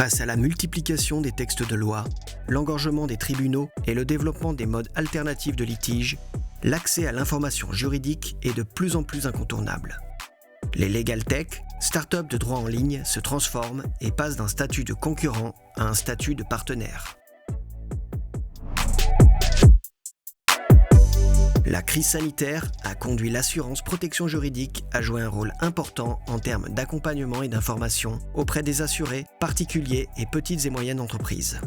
Face à la multiplication des textes de loi, l'engorgement des tribunaux et le développement des modes alternatifs de litige, l'accès à l'information juridique est de plus en plus incontournable. Les legal tech, start-up de droit en ligne, se transforment et passent d'un statut de concurrent à un statut de partenaire. La crise sanitaire a conduit l'assurance protection juridique à jouer un rôle important en termes d'accompagnement et d'information auprès des assurés, particuliers et petites et moyennes entreprises.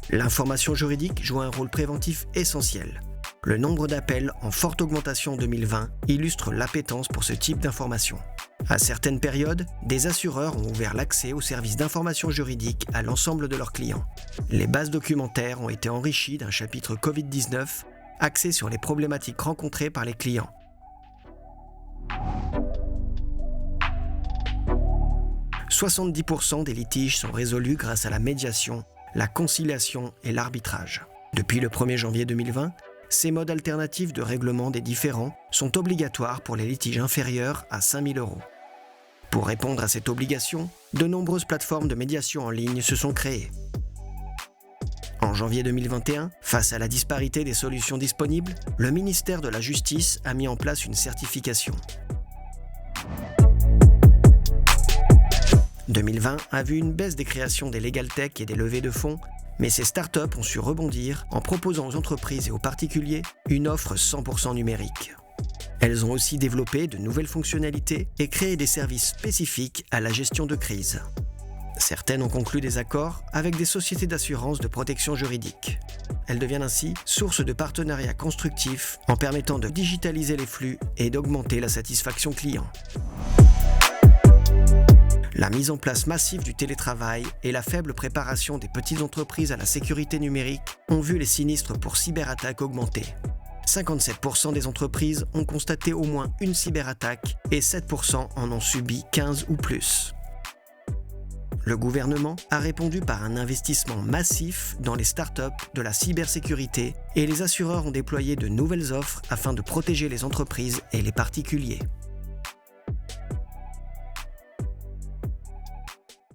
L'information juridique joue un rôle préventif essentiel. Le nombre d'appels en forte augmentation en 2020 illustre l'appétence pour ce type d'information. À certaines périodes, des assureurs ont ouvert l'accès aux services d'information juridique à l'ensemble de leurs clients. Les bases documentaires ont été enrichies d'un chapitre Covid-19 axé sur les problématiques rencontrées par les clients. « 70% des litiges sont résolus grâce à la médiation, la conciliation et l'arbitrage. Depuis le 1er janvier 2020, ces modes alternatifs de règlement des différends sont obligatoires pour les litiges inférieurs à 5 000 €. Pour répondre à cette obligation, de nombreuses plateformes de médiation en ligne se sont créées. En janvier 2021, face à la disparité des solutions disponibles, le ministère de la Justice a mis en place une certification. 2020 a vu une baisse des créations des legal tech et des levées de fonds, mais ces startups ont su rebondir en proposant aux entreprises et aux particuliers une offre 100% numérique. Elles ont aussi développé de nouvelles fonctionnalités et créé des services spécifiques à la gestion de crise. Certaines ont conclu des accords avec des sociétés d'assurance de protection juridique. Elles deviennent ainsi source de partenariats constructifs en permettant de digitaliser les flux et d'augmenter la satisfaction client. La mise en place massive du télétravail et la faible préparation des petites entreprises à la sécurité numérique ont vu les sinistres pour cyberattaques augmenter. 57% des entreprises ont constaté au moins une cyberattaque et 7% en ont subi 15 ou plus. Le gouvernement a répondu par un investissement massif dans les startups de la cybersécurité et les assureurs ont déployé de nouvelles offres afin de protéger les entreprises et les particuliers.